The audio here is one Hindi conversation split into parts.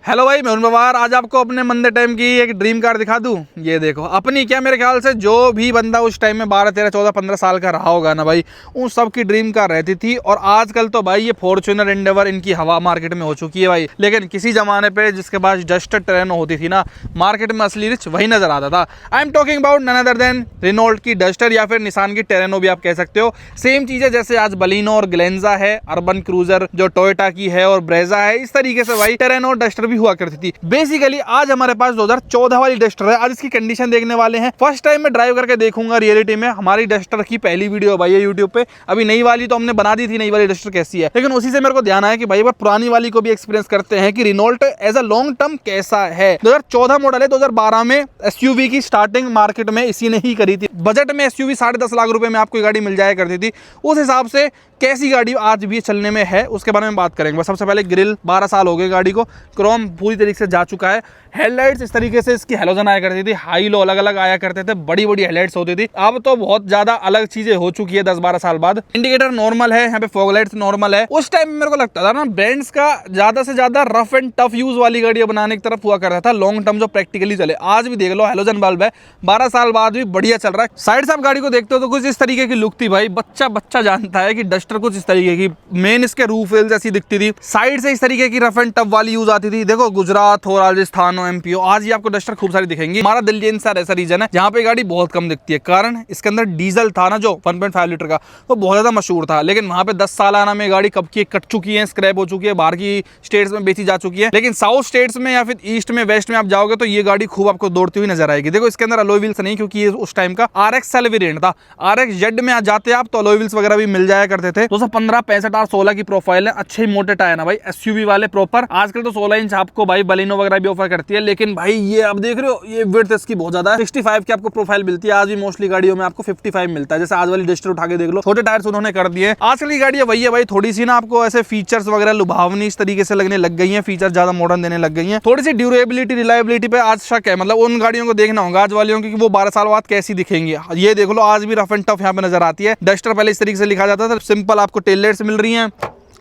हेलो भाई, मैं हूं पवार। आज आपको अपने मंदे टाइम की एक ड्रीम कार दिखा दूं। ये देखो, अपनी क्या, मेरे ख्याल से जो भी बंदा उस टाइम में 12, 13, 14, 15 साल का रहा होगा ना भाई, उन सब की ड्रीम कार रहती थी। और आजकल तो भाई ये फॉर्च्यूनर, एंडेवर, इनकी हवा मार्केट में हो चुकी है भाई। लेकिन किसी जमाने पे जिसके पास डस्टर टेरेनो होती थी ना, मार्केट में असली रिच वही नजर आता था। I am talking about none other than Renault की डस्टर, या फिर निसान की टेरेनो भी आप कह सकते हो। सेम चीज है जैसे आज बलिनो और ग्लेंजा है, अर्बन क्रूजर जो टोयोटा की है, और ब्रेजा है। इस तरीके से भाई टेरेनो और डस्टर भी हुआ करती थी। बेसिकली आज हमारे पास 2014 वाली डस्टर है। आज इसकी कंडीशन देखने वाले हैं। फर्स्ट टाइम मैं ड्राइव करके देखूंगा रियलिटी में। हमारी डस्टर की पहली वीडियो भाई है यूट्यूब पे। अभी नई वाली तो हमने बना दी थी, नई वाली डस्टर कैसी है, लेकिन उसी से मेरे को ध्यान आया कि भाई पुरानी वाली को भी एक्सपीरियंस करते हैं कि Renault as a long term कैसा है। 2014 मॉडल है। 2012 में एसयूवी की स्टार्टिंग मार्केट में इसी ने ही करी थी। बजट में एसयूवी 10.5 लाख रुपए में आपको गाड़ी मिल जाया करती थी। उस हिसाब से कैसी गाड़ी आज भी चलने में है उसके बारे में बात करेंगे। सबसे पहले ग्रिल, 12 साल हो गए गाड़ी को, क्रोम पूरी तरीके से जा चुका है। हेडलाइट्स इस तरीके से इसकी हेलोजन आया करती थी, हाई लो अलग अलग आया करते थे, बड़ी बड़ी हेडलाइट्स होती थी। अब तो बहुत ज्यादा अलग चीजें हो चुकी है 10-12 साल बाद। इंडिकेटर नॉर्मल है, यहाँ पे फॉग लाइट्स नॉर्मल है। उस टाइम में मेरे को लगता था ना ब्रांड्स का ज्यादा से ज्यादा रफ एंड टफ यूज वाली गाड़ियां बनाने की तरफ हुआ करता था, लॉन्ग टर्म जो प्रैक्टिकली चले। आज भी देख लो, हेलोजन बल्ब है, 12 साल बाद भी बढ़िया चल रहा है। साइड से आप गाड़ी को देखते हो तो कुछ इस तरीके की लुक थी भाई। बच्चा जानता है कि डस्टर कुछ इस तरीके की, मेन इसके रूफ वेल्स ऐसी दिखती थी। साइड से इस तरीके की रफ एंड टफ वाली यूज आती थी। देखो, गुजरात हो, राजस्थान हो, एमपी हो, आज आपको डस्टर खूब सारी दिखेंगी। हमारा दिल्ली एनसीआर ऐसा रीजन है जहां पे गाड़ी बहुत कम दिखती है। कारण इसके अंदर डीजल था ना, जो 1.5 लीटर का, वो बहुत ज्यादा मशहूर था। लेकिन वहां पे 10 साल आना में गाड़ी कब की कट चुकी है, स्क्रैप हो चुकी है, बाहर की स्टेट्स में बेची जा चुकी है। लेकिन साउथ स्टेट्स में या फिर ईस्ट में, वेस्ट में आप जाओगे तो ये गाड़ी खूब आपको दौड़ती हुई नजर आएगी। देखो, इसके अंदर अलॉय व्हील्स नहीं, क्योंकि ये उस टाइम का RX सेल वेरिएंट था। RX जेड में आ जाते आप तो अलॉय व्हील्स वगैरह भी मिल जाया करते थे। 215, 65 और 16 की प्रोफाइल है। अच्छे मोटे टायर है भाई, एसयूवी वाले प्रॉपर। आजकल तो 16 इंच आपको भाई बलिनो वगैरह भी ऑफर करती है। लेकिन भाई ये आप देख रहे हो, ये विड्थ इसकी बहुत ज्यादा है। 65 की आपको प्रोफाइल मिलती है। आज भी मोस्टली गाड़ियों में आपको 55 मिलता है। जैसे आज वाली डस्टर उठा के देख लो, छोटे टायर्स उन्होंने कर दिए। आजकल की गाड़ियां वही है भाई, थोड़ी सी ना आपको ऐसे फीचर्स वगैरह लुभावनी इस तरीके से लगने लग गई हैं, फीचर ज्यादा मॉडर्न देने लग गई हैं। थोड़ी सी ड्यूरेबिलिटी, रिलायबिलिटी पे आज शक है। मतलब उन गाड़ियों को देखना होगा आज वालियों की कि वो 12 साल बाद कैसी दिखेंगी। ये देख लो, आज भी रफ एंड टफ यहाँ पे नजर आती है। डस्टर पहले इस तरीके से लिखा जाता था, सिंपल आपको टेल लाइट्स मिल रही हैं।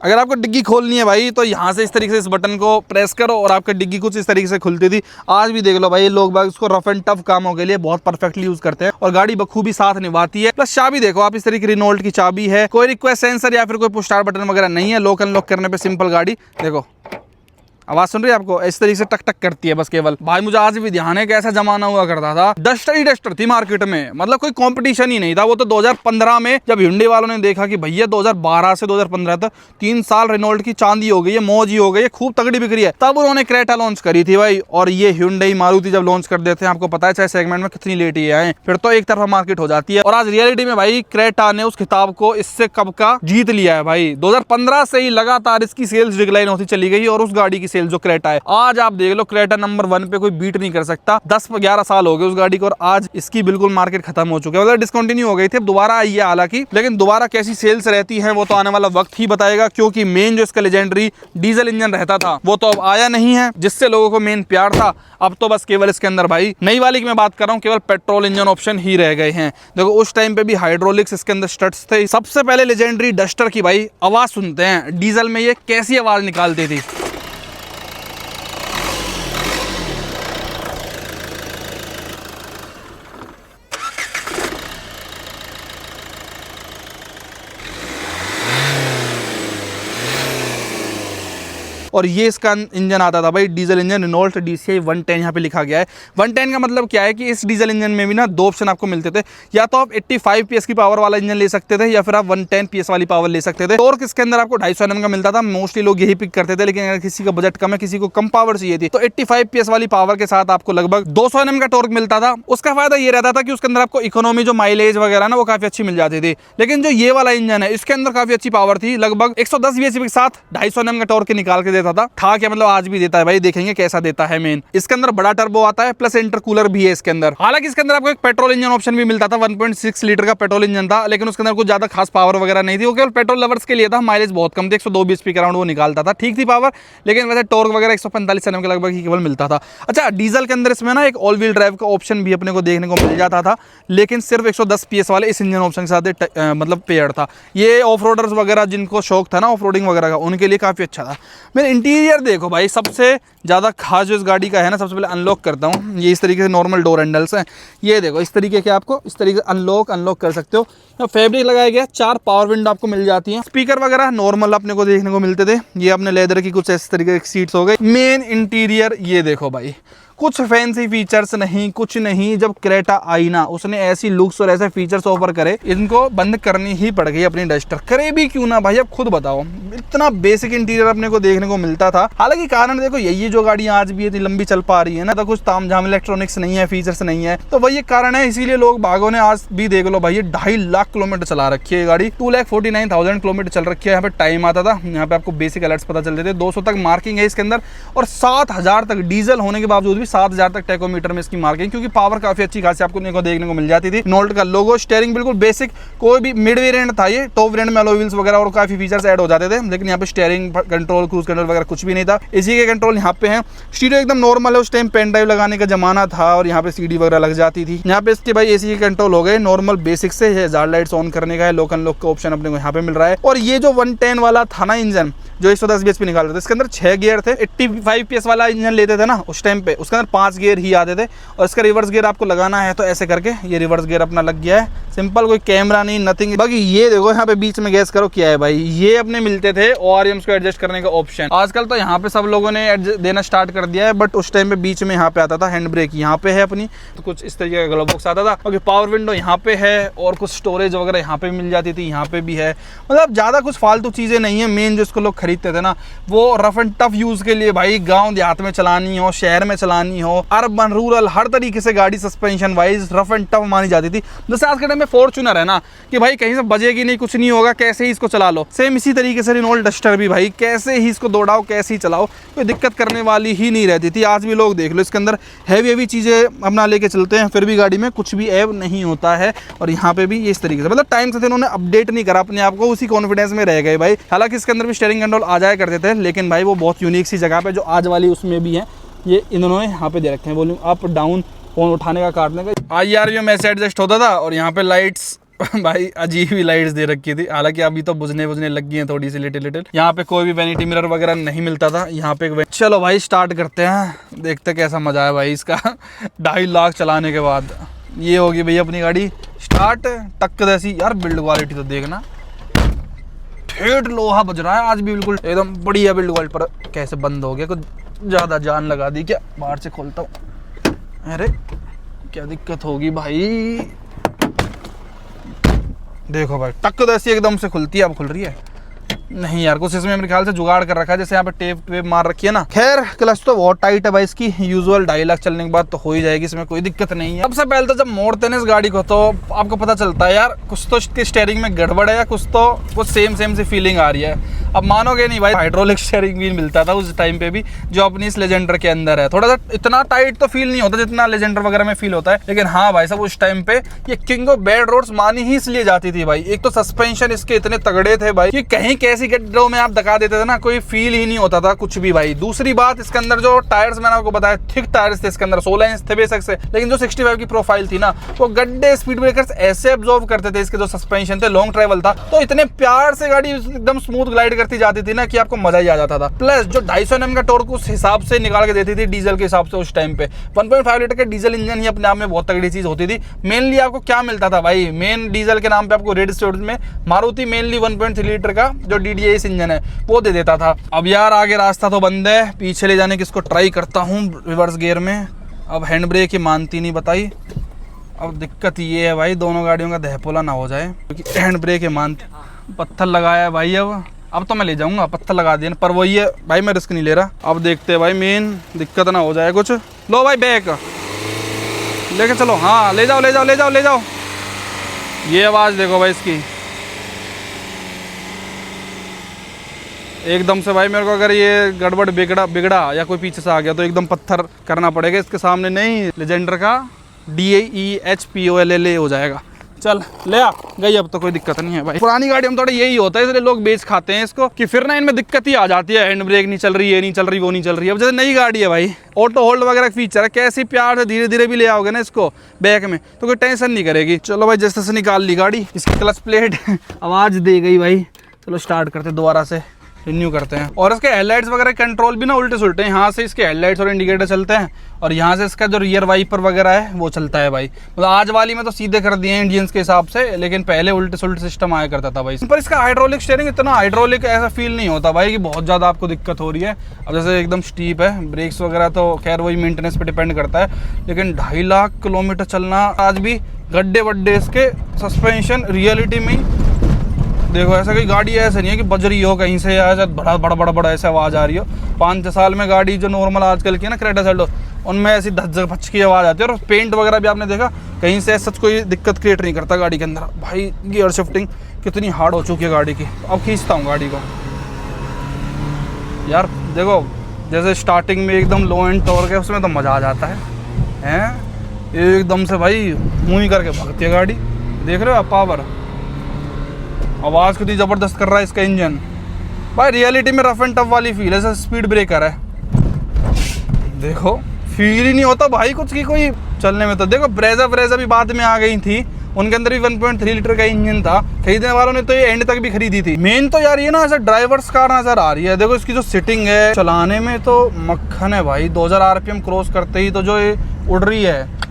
अगर आपको डिग्गी खोलनी है भाई तो यहाँ से इस तरीके से इस बटन को प्रेस करो और आपकी डिग्गी कुछ इस तरीके से खुलती थी। आज भी देख लो भाई, लोग बाग इसको रफ एंड टफ कामों के लिए बहुत परफेक्टली यूज करते हैं और गाड़ी बखूबी साथ निभाती है। प्लस चाबी देखो आप, इस तरीके की रेनॉल्ट की चाबी है। कोई रिक्वेस्ट सेंसर या फिर कोई पुश स्टार्ट बटन वगैरह नहीं है। लॉक अनलॉक करने पे सिंपल गाड़ी देखो, आवाज सुन रही है आपको, इस तरीके से टक टक करती है बस केवल। भाई मुझे आज भी ध्यान है कि ऐसा जमाना हुआ करता था, डस्टर ही डस्टर थी मार्केट में, मतलब कोई कंपटीशन ही नहीं था। वो तो 2015 में जब hyundai वालों ने देखा कि भैया 2012 से 2015 तक 3 साल रेनॉल्ट की चांदी हो गई है, मौज ही हो गई है, खूब तगड़ी बिक्री है, तब उन्होंने क्रेटा लॉन्च करी थी भाई। और ये hyundai मारुति जब लॉन्च कर देते हैं, आपको पता है चाहे सेगमेंट में कितनी लेट ही आए, फिर तो एक तरफा मार्केट हो जाती है। और आज रियलिटी में भाई क्रेटा ने उस खिताब को इससे कब का जीत लिया है भाई। 2015 से ही लगातार इसकी सेल्स डिक्लाइन होती चली गई और उस गाड़ी की सेल्स जो क्रेटा है, आज आप देख लो क्रेटा नंबर 1 पे कोई बीट नहीं कर सकता। 10-11 साल हो गए उस गाड़ी को और आज इसकी बिल्कुल मार्केट खत्म हो चुकी है। मतलब डिस्कंटिन्यू हो गई थी, अब दोबारा आई है हालांकि, लेकिन दोबारा कैसी सेल्स रहती है वो तो आने वाला वक्त ही बताएगा। क्योंकि मेन जो इसका लेजेंडरी डीजल इंजन रहता था वो तो अब आया नहीं है, जिससे लोगों को मेन प्यार था। अब तो बस केवल इसके अंदर भाई नई वाली की मैं बात कर रहा हूँ, केवल पेट्रोल इंजन ऑप्शन ही रह गए हैं। देखो उस टाइम पे भी हाइड्रोलिक्स इसके अंदर स्टड्स थे। सबसे पहले लेजेंडरी डस्टर की भाई आवाज सुनते हैं, डीजल में ये कैसी आवाज निकालती थी। और ये इसका इंजन आता था भाई, डीजल इंजन, रेनॉल्ट DCI 110 यहाँ पे लिखा गया है। 110 का मतलब क्या है कि इस डीजल इंजन में भी ना 2 ऑप्शन आपको मिलते थे। या तो आप 85 PS की पावर वाला इंजन ले सकते थे, या फिर आप 110 PS वाली पावर ले सकते थे। टॉर्क इसके अंदर आपको 250 Nm का मिलता था। मोस्टली लोग यही पिक करते थे, लेकिन अगर किसी का बजट कम है, किसी को कम पावर चाहिए थी, तो 85 PS वाली पावर के साथ आपको लगभग 200 Nm का टॉर्क मिलता था। उसका फायदा ये रहता था कि उसके अंदर आपको इकोनॉमी जो माइलेज वगैरह ना वो काफी अच्छी मिल जाती थी। लेकिन जो ये वाला इंजन है इसके अंदर काफी अच्छी पावर थी, लगभग 110 bhp के साथ 250 Nm का टॉर्क निकाल के देता था क्या, मतलब आज भी देता है भाई, देखेंगे कैसा देता है। मेन इसके अंदर बड़ा टर्बो आता है, प्लस इंटरकूलर भी है इसके अंदर। हालांकि इसके अंदर आपको एक पेट्रोल इंजन ऑप्शन भी मिलता था, 1.6 लीटर का पेट्रोल इंजन था, लेकिन उसके अंदर कुछ ज्यादा खास पावर वगैरह नहीं थी। वो केवल पेट्रोल लवर्स के लिए था, माइलेज बहुत कम थे, 102 bhp के अराउंड वो निकालता था, ठीक थी पावर। लेकिन वैसे टॉर्क वगैरह 145 Nm के लगभग ही केवल मिलता था। अच्छा, डीजल के अंदर इसमें ना एक ऑल व्हील ड्राइव का ऑप्शन भी अपने को देखने को मिल जाता था, लेकिन सिर्फ 110 PS वाले इस इंजन ऑप्शन के साथ मतलब पेयर था। ये ऑफ रोडर्स वगैरह जिनको शौक था ना ऑफ रोडिंग वगैरह का, उनके लिए काफी अच्छा था। मेरे इंटीरियर देखो भाई, सबसे ज़्यादा खास जो इस गाड़ी का है ना, सबसे पहले अनलॉक करता हूँ। ये इस तरीके से नॉर्मल डोर हैंडल्स हैं, ये देखो इस तरीके के, आपको इस तरीके से अनलॉक कर सकते हो। यहाँ फैब्रिक लगाया गया, 4 पावर विंडो आपको मिल जाती हैं। स्पीकर वगैरह नॉर्मल अपने को देखने को मिलते थे। ये अपने लेदर की कुछ इस तरीके की सीट्स हो गई। मेन इंटीरियर ये देखो भाई, कुछ फैंसी फीचर्स नहीं, कुछ नहीं। जब क्रेटा आई ना, उसने ऐसी लुक्स और ऐसे फीचर्स ऑफर करे, इनको बंद करनी ही पड़ गई अपनी डस्टर। करे भी क्यों ना भाई, अब खुद बताओ। इतना बेसिक इंटीरियर अपने को देखने को मिलता था। हालांकि कारण देखो यही जो गाड़ी आज भी इतनी लंबी चल पा रही है ना, तो कुछ तामझाम इलेक्ट्रॉनिक्स नहीं है, फीचर्स नहीं है, तो वही कारण है। इसीलिए लोग बागों ने आज भी देख लो भाई, 2.5 लाख किलोमीटर चला रखी है गाड़ी। 2,49,000 किलोमीटर चल रखी है। यहाँ पे टाइम आता था, यहाँ पे आपको बेसिक अलर्ट्स पता चलते थे। 200 तक मार्किंग है इसके अंदर, और 7,000 तक डीजल होने के बावजूद भी 7,000 तक टेकोमीटर में इसकी मार्किंग, क्योंकि पावर काफी अच्छी खासी आपको देखने को मिल जाती थी। नोल्ट का लोगो, स्टीयरिंग बिल्कुल बेसिक, कोई भी मिड वेरिएंट था ये। टॉप वेरिएंट में अलॉय व्हील्स वगैरह और काफी फीचर्स ऐड हो जाते थे, लेकिन यहाँ पे स्टीयरिंग कंट्रोल, क्रूज कंट्रोल वगैरह कुछ भी नहीं था। इसी के कंट्रोल यहाँ पे है। स्टीरियो एकदम नॉर्मल है, उस टाइम पेन ड्राइव लगाने का जमाना था और यहाँ पे सीडी वगैरह लग जाती थी। यहाँ पे इसके भाई एसी के कंट्रोल हो गए नॉर्मल बेसिक से। हैजार्ड लाइट्स ऑन करने का है, लॉक अनलॉक का ऑप्शन अपने को यहाँ पे मिल रहा है। और ये जो 110 वाला था ना इंजन, जो 110 bhp निकाल रहे थे, इसके अंदर 6 गियर थे। 85 PS वाला इंजन लेते थे ना उस टाइम पे, उसके अंदर 5 गियर ही आते थे। और इसका रिवर्स गियर आपको लगाना है तो ऐसे करके ये रिवर्स गियर अपना लग गया है। सिंपल, कोई कैमरा नहीं, नथिंग। बाकी ये देखो यहाँ पे बीच में गैस करो क्या है भाई, ये अपने मिलते थे ORMs को एडजस्ट करने का ऑप्शन। आजकल तो यहाँ पे सब लोगों ने देना स्टार्ट कर दिया है, बट उस टाइम पे बीच में यहाँ पे आता था। हैंड ब्रेक यहाँ पे है अपनी, तो कुछ इस तरीके का ग्लोव बॉक्स आता था। ओके, पावर विंडो यहाँ पे है, और कुछ स्टोरेज वगैरह यहाँ पे मिल जाती थी, यहाँ पे भी है। मतलब ज़्यादा कुछ फालतू चीज़ें नहीं है। मेन जो इसको लोग खरीदते थे ना, वो रफ एंड टफ यूज़ के लिए भाई, गाँव देहात में चलानी हो, शहर में चलानी हो, अर्बन रूरल हर तरीके से गाड़ी suspension wise rough and tough मानी जाती थी। जैसे आज के टाइम में फॉर्च्यूनर है ना, कि भाई कहीं से बजेगी नहीं, कुछ नहीं होगा, कैसे ही इसको चला लो। सेम इसी तरीके से रिनोल्ट डस्टर भी भाई, कैसे ही इसको दौड़ाओ, कैसे ही चलाओ, कोई दिक्कत करने वाली ही नहीं रहती थी। आज भी लोग देख लो, इसके अंदर हैवी चीज़ें अपना लेके चलते हैं, फिर भी गाड़ी में कुछ भी ऐब नहीं होता है। और यहाँ पे भी ये इस तरीके से, मतलब टाइम से इन्होंने अपडेट नहीं करा अपने आप को, उसी कॉन्फिडेंस में रह गए भाई। हालांकि इसके अंदर भी स्टीयरिंग कंट्रोल आ जाया करते थे, लेकिन भाई वो बहुत यूनिक सी जगह पे, जो आज वाली उसमें भी है, ये इन्होंने यहाँ पे दे रखे हैं। वॉल्यूम अप डाउन, फोन उठाने का, काटने का। IR में ऐसे एडजस्ट होता था। और यहाँ पे लाइट्स भाई अजीब ही लाइट्स दे रखी थी। हालांकि अभी तो बुझने लग गई हैं थोड़ी सी, लिटिल। यहाँ पे कोई भी वैनिटी मिरर वगैरह नहीं मिलता था। यहाँ पे चलो भाई स्टार्ट करते हैं, देखते कैसा मजा है भाई इसका 2.5 लाख चलाने के बाद। ये होगी भाई अपनी गाड़ी स्टार्ट। टक्कर ऐसी यार, बिल्ड क्वालिटी तो देखना, ठेठ लोहा बज रहा है आज भी, बिल्कुल एकदम बढ़िया बिल्ड क्वालिटी। पर कैसे बंद हो गया, कुछ ज़्यादा जान लगा दी क्या? बाहर से खोलता हूँ। अरे क्या दिक्कत होगी भाई, देखो भाई टक्कर ऐसी एकदम से खुलती है। अब खुल रही है नहीं यार, कुछ इसमें मेरे ख्याल से जुगाड़ कर रखा है, जैसे यहाँ पे टेप मार रखी है ना। खैर क्लच तो बहुत टाइट है भाई इसकी, यूजुअल 2.5 लाख चलने के बाद तो हो ही जाएगी, इसमें कोई दिक्कत नहीं है। सबसे पहले तो जब मोड़ते हैं इस गाड़ी को, तो आपको पता चलता है यार कुछ तो इसके स्टीयरिंग में गड़बड़ है, या कुछ तो कुछ सेम सी फीलिंग आ रही है। अब मानोगे नहीं भाई, हाइड्रोलिक स्टीयरिंग व्हील मिलता था उस टाइम पे भी, जो अपनी इस लेजेंडर के अंदर है। थोड़ा सा इतना टाइट तो फील नहीं होता जितना लेजेंडर वगैरह में फील होता है, लेकिन हाँ भाई सब उस टाइम पे ये किंग ऑफ बैड रोड्स मानी ही इसलिए जाती थी भाई। एक तो सस्पेंशन इसके इतने तगड़े थे भाई, कि कहीं कैसी गड्ढों में आप धक्का देते थे ना, कोई फील ही नहीं होता था कुछ भी भाई। दूसरी बात, इसके अंदर जो टायर्स मैंने आपको बताया, थिक टायर्स थे इसके अंदर, 16 इंच थे बेशक से, लेकिन जो 65 की प्रोफाइल थी ना, वो गड्ढे स्पीड ब्रेकर्स ऐसे एब्जॉर्ब करते थे। इसके जो सस्पेंशन थे, लॉन्ग ट्रेवल था, तो इतने प्यार से गाड़ी एकदम स्मूथ ग्लाइड करती जाती थी ना, कि आपको मजा ही आ जाता था। प्लस जो 250 Nm का टॉर्क उस हिसाब से निकाल के देती थी डीजल के हिसाब से उस टाइम पे। 1.5 लीटर का डीजल इंजन ही अपने आप में बहुत तगड़ी चीज होती थी। मेनली आपको क्या मिलता था भाई, मेन डीजल के नाम पे आपको रेड स्टोरेज में मारुति मेनली 1.3 लीटर का जो DDIS इंजन है वो दे देता था। अब यार आगे रास्ता तो बंद है, पीछे ले जाने की इसको ट्राई करता हूँ रिवर्स गियर में। अब हैंड ब्रेक ही मानती नहीं बताई। अब दिक्कत ये है भाई, दोनों गाड़ियों का दहपोला ना हो जाए, क्योंकि हैंड ब्रेक ही मानती। पत्थर लगाया है भाई, अब तो मैं ले जाऊंगा, पत्थर लगा दिया, पर वही है भाई, मैं रिस्क नहीं ले रहा। अब देखते हैं भाई, मेन दिक्कत ना हो जाए कुछ। लो भाई बैग लेके चलो, हाँ ले जाओ। ये आवाज़ देखो भाई इसकी, एकदम से भाई मेरे को अगर ये गड़बड़ बिगड़ा या कोई पीछे से आ गया तो एकदम पत्थर करना पड़ेगा इसके सामने। नहीं, लेजेंडर का DAEHPOLLA हो जाएगा। चल ले आ गई, अब तो कोई दिक्कत नहीं है भाई। पुरानी गाड़ी में थोड़ा यही होता है, इसलिए लोग बेच खाते हैं इसको, कि फिर ना इनमें दिक्कत ही आ जाती है, हैंड ब्रेक नहीं चल रही, ये नहीं चल रही, वो नहीं चल रही। अब जैसे नई गाड़ी है भाई, ऑटो होल्ड वगैरह फीचर है, कैसी प्यार से धीरे धीरे भी ले आओगे ना इसको बैक में, तो कोई टेंशन नहीं करेगी। चलो भाई जैसे निकाल ली गाड़ी, इसकी क्लच प्लेट आवाज़ दे गई भाई। चलो स्टार्ट करते दोबारा से। रिन्यू करते हैं। और इसके हेडलाइट्स वगैरह कंट्रोल भी ना उल्टे सुलटे हैं, यहाँ से इसके हेडलाइट्स और इंडिकेटर चलते हैं और यहाँ से इसका जो रियर वाइपर वगैरह है वो चलता है भाई। मतलब आज वाली में तो सीधे कर दिए हैं इंडियंस के हिसाब से, लेकिन पहले उल्टे सुलटे सिस्टम आया करता था भाई। पर इसका हाइड्रोलिक स्टीयरिंग इतना हाइड्रोलिक ऐसा फील नहीं होता भाई कि बहुत ज़्यादा आपको दिक्कत हो रही है। अब जैसे एकदम स्टीप है, ब्रेक्स वगैरह तो खैर वही मेंटेनेंस पे डिपेंड करता है, लेकिन 2.5 लाख किलोमीटर चलना आज भी, गड्ढे वड्डे इसके, सस्पेंशन रियलिटी में देखो ऐसा कोई गाड़ी ऐसा नहीं है कि बज रही हो कहीं से ऐसा बड़ा ऐसे आवाज़ आ रही हो। 5-6 साल में गाड़ी जो नॉर्मल आजकल की है ना क्रेटा सेल्टो, उनमें ऐसी धज्जक भच की आवाज़ आती है। और पेंट वगैरह भी आपने देखा कहीं से सच कोई दिक्कत क्रिएट नहीं करता गाड़ी के अंदर भाई। गियर शिफ्टिंग कितनी हार्ड हो चुकी है गाड़ी की। अब खींचता हूँ गाड़ी को यार, देखो जैसे स्टार्टिंग में एकदम लो एंड टॉर्क है, उसमें तो मज़ा आ जाता है एकदम से भाई मुँह ही करके भागती है गाड़ी। देख रहे हो आप पावर, आवाज़ कितनी ज़बरदस्त कर रहा है इसका इंजन भाई। रियलिटी में रफ एंड टफ वाली फील है, जैसे स्पीड ब्रेकर है। देखो फील ही नहीं होता भाई कुछ की कोई चलने में। तो देखो ब्रेजा भी बाद में आ गई थी, उनके अंदर भी 1.3 लीटर का इंजन था। खरीदने वालों ने तो ये एंड तक भी खरीदी थी। मेन तो यार ये ना ऐसा ड्राइवर्स कार नजर आ रही है। देखो इसकी जो सिटिंग है, चलाने में तो मक्खन है भाई। 2000 आरपीएम क्रॉस करते ही तो जो ये उड़ रही है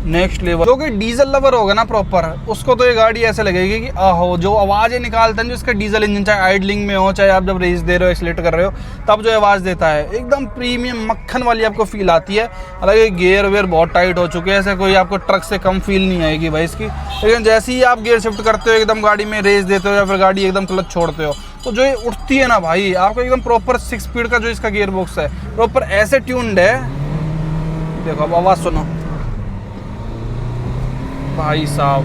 नेक्स्ट लेवल। जो कि डीजल लवर होगा ना प्रॉपर, उसको तो ये गाड़ी ऐसे लगेगी कि आहो, जो आवाज़ें निकालता है जो इसका डीजल इंजन, चाहे आइडलिंग में हो चाहे आप जब रेस दे रहे हो, एक्सीलरेट कर रहे हो, तब जो आवाज़ देता है एकदम प्रीमियम मक्खन वाली आपको फील आती है। हालांकि गियर वेयर बहुत टाइट हो चुके हैं, ऐसे कोई आपको ट्रक से कम फील नहीं आएगी भाई इसकी। लेकिन जैसे ही आप गियर शिफ्ट करते हो, एकदम गाड़ी में रेस देते हो या फिर गाड़ी एकदम क्लच छोड़ते हो, तो जो ये उठती है ना भाई, आपको एकदम प्रॉपर 6 स्पीड का जो इसका गियर बॉक्स है प्रॉपर ऐसे ट्यून्ड है। देखो अब आवाज़ सुनो भाई साहब,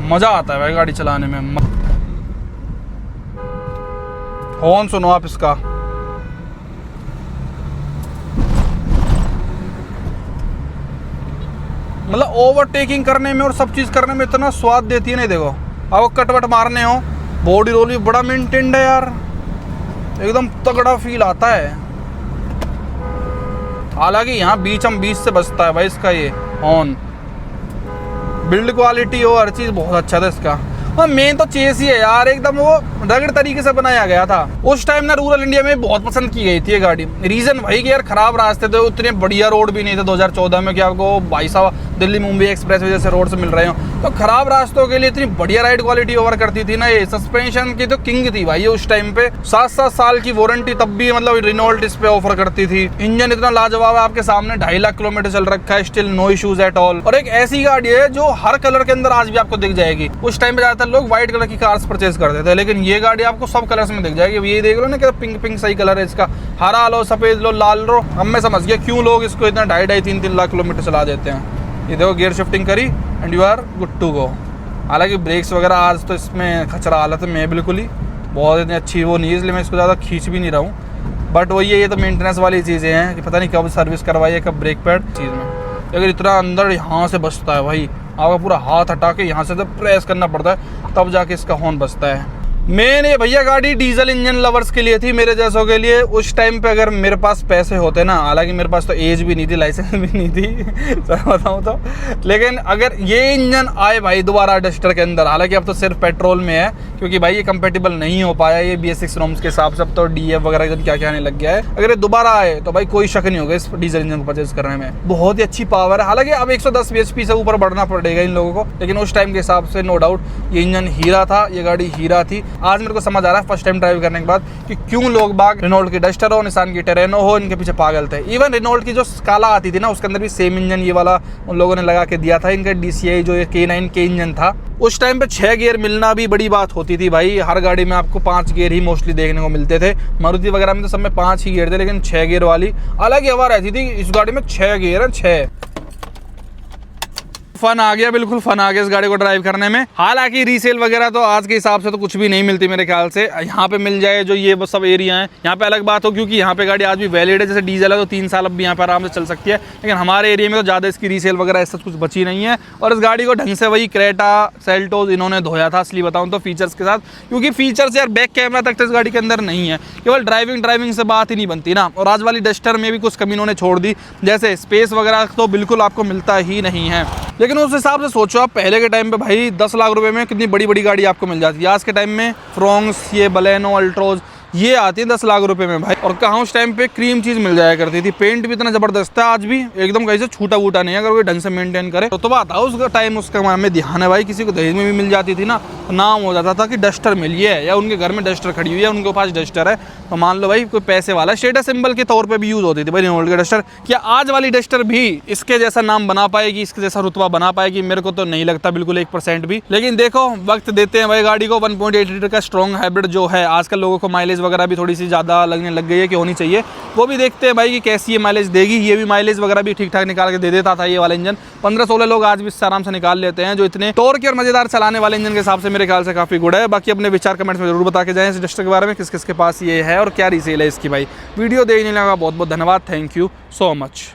मजा आता है भाई गाड़ी चलाने में। हॉर्न सुनो आप इसका, मतलब ओवरटेकिंग करने में और सब चीज करने में इतना स्वाद देती है। नहीं देखो आपको कटवट मारने हो, बॉडी रोल भी बड़ा मेंटेन्ड है यार, एकदम तगड़ा फील आता है। हालांकि यहाँ बीच से बजता है भाई इसका ये हॉर्न। बिल्ड क्वालिटी हो, हर चीज़ बहुत अच्छा था इसका। और मेन तो चेस ही है यार, एकदम वो रगड़ तरीके से बनाया गया था। उस टाइम ना रूरल इंडिया में बहुत पसंद की गई थी ये गाड़ी। रीज़न वही कि यार ख़राब रास्ते थे, उतने बढ़िया रोड भी नहीं थे 2014 में कि आपको भाई साहब दिल्ली मुंबई एक्सप्रेस वे जैसे रोड से मिल रहे हो। तो ख़राब रास्तों के लिए इतनी बढ़िया राइड क्वालिटी ओवर करती थी ना ये। सस्पेंशन की तो किंग थी भाई ये उस टाइम पे। 7-7 साल की वारंटी तब भी मतलब रिनोल्ट इस पे ऑफर करती थी। इंजन इतना लाजवाब है, आपके सामने 2.5 लाख किलोमीटर चल रखा है, still no issues at all. और एक ऐसी गाड़ी है जो हर कलर के अंदर आज भी आपको दिख जाएगी। उस टाइम पे ज़्यादातर लोग व्हाइट कलर की कार्स परचेज करते थे, लेकिन ये गाड़ी आपको सब कलर्स में दिख जाएगी। ये देख लो ना कि पिंक सही कलर है इसका, हरा लो, सफेद लो, लाल लो। अब मैं समझ गया क्यों लोग इसको इतना 2.5-3 लाख किलोमीटर चला देते हैं। ये देखो गियर शिफ्टिंग करी and you are good to go. हालांकि ब्रेक्स वगैरह आज तो इसमें खचरा हालत है, मैं बिल्कुल ही बहुत इतनी अच्छी वो नहीं है, इसलिए मैं इसको ज़्यादा खींच भी नहीं रहा हूँ। बट वही है, ये तो मेंटेनेंस वाली चीज़ें हैं कि पता नहीं कब सर्विस करवाई है, कब ब्रेक पैड चीज़ में। अगर इतना अंदर यहाँ से बजता है भाई, आपका पूरा हाथ हटा के यहाँ से तो प्रेस करना पड़ता है तब जाके इसका हॉर्न बजता है। मेन ये भैया गाड़ी डीजल इंजन लवर्स के लिए थी, मेरे जैसों के लिए। उस टाइम पे अगर मेरे पास पैसे होते ना, हालांकि मेरे पास तो एज भी नहीं थी, लाइसेंस भी नहीं थी सर बताऊँ तो, लेकिन अगर ये इंजन आए भाई दोबारा डस्टर के अंदर, हालांकि अब तो सिर्फ पेट्रोल में है क्योंकि भाई ये कंपेटेबल नहीं हो पाया ये BS6 नॉर्म्स के हिसाब से। अब तो DF वगैरह क्या क्या आने लग गया है। अगर ये दोबारा आए तो भाई कोई शक नहीं होगा इस डीजल इंजन को परचेज करने में। बहुत ही अच्छी पावर है। हालांकि अब 110 bhp से ऊपर बढ़ना पड़ेगा इन लोगों को, लेकिन उस टाइम के हिसाब से नो डाउट ये इंजन हीरा था, ये गाड़ी हीरा थी। आज मेरे को समझ फर्स्ट टाइम ड्राइव करने के बाद कि क्यों लोग बाग रेनॉल्ट की डस्टर हो, निसान की टेरेनो हो, इनके पीछे पागल थे। इवन रेनॉल्ट की जो स्काला आती थी ना, उसके अंदर भी सेम इंजन ये वाला उन लोगों ने लगा के दिया था। इनका DCI जो K9 के इंजन था, उस टाइम पे 6 गियर मिलना भी बड़ी बात होती थी भाई। हर गाड़ी में आपको 5 गियर ही मोस्टली देखने को मिलते थे। मारुति वगैरह में तो सब में 5 ही गियर थे, लेकिन 6 गियर वाली अलग ही हवा रहती थी। इस गाड़ी में 6 गियर है, 6। फन आ गया, बिल्कुल फन आ गया इस गाड़ी को ड्राइव करने में। हालांकि रीसेल वगैरह तो आज के हिसाब से तो कुछ भी नहीं मिलती मेरे ख्याल से। यहाँ पे मिल जाए जो ये सब एरिया है, यहाँ पे अलग बात हो क्योंकि यहाँ पे गाड़ी आज भी वैलिड है। जैसे डीजल है तो 3 साल अब भी यहाँ पे आराम से चल सकती है, लेकिन हमारे एरिया में तो ज़्यादा इसकी रीसेल वगैरह ऐसा कुछ बची नहीं है। और इस गाड़ी को ढंग से वही क्रेटा सेल्टोस इन्होंने धोया था, असली बताऊँ तो फीचर्स के साथ, क्योंकि फीचर्स यार बैक कैमरा तक तो इस गाड़ी के अंदर नहीं है। केवल ड्राइविंग से बात ही नहीं बनती ना। और आज वाली डस्टर में भी कुछ कमी इन्होंने छोड़ दी, जैसे स्पेस वगैरह तो बिल्कुल आपको मिलता ही नहीं है। लेकिन लेकिन उस हिसाब से सोचो आप, पहले के टाइम पे भाई 10 लाख रुपए में कितनी बड़ी बड़ी गाड़ी आपको मिल जाती है। आज के टाइम में फ्रोंक्स, ये बलेनो, अल्ट्रोज ये आती है 10 लाख रुपए में भाई। और कहाँ उस टाइम पे क्रीम चीज मिल जाया करती थी। पेंट भी इतना जबरदस्त है, आज भी एकदम कहीं से छूटा वूटा नहीं है, अगर कोई ढंग से मेंटेन करे तो बात है। उसका टाइम उसका में ध्यान है भाई। किसी को दहेज में भी मिल जाती थी ना, तो नाम हो जाता था कि डस्टर मिली है, या उनके घर में डस्टर खड़ी हुई है, उनके पास डस्टर है, तो मान लो भाई कोई पैसे वाला, स्टेटस सिंबल के तौर पर भी यूज होती थी भाई रेनॉल्ट की डस्टर। क्या आज वाली डस्टर भी इसके जैसा नाम बना पाएगी, इसके जैसा रुतबा बना पाएगी? मेरे को तो नहीं लगता बिल्कुल 1% भी। लेकिन देखो वक्त देते हैं भाई गाड़ी को। 1.8 लीटर का स्ट्रॉन्ग हाइब्रिड जो है, आजकल लोगों को माइलेज वगैरह भी थोड़ी सी ज़्यादा लगने लग गई है कि होनी चाहिए, वो भी देखते हैं भाई कि कैसी ये माइलेज देगी। ये भी माइलेज वगैरह भी ठीक ठाक निकाल के दे देता था ये वाला इंजन। 15-16 लोग आज भी इससे आराम से निकाल लेते हैं, जो इतने टॉर्क और मजेदार चलाने वाले इंजन के हिसाब से मेरे ख्याल से काफी गुड है। बाकी अपने विचार कमेंट्स में जरूर बता के जाएं इस डस्टर के बारे में, किस किस के पास ये है और क्या रीसेल है इसकी भाई। वीडियो देखने लगा बहुत बहुत धन्यवाद, थैंक यू सो मच।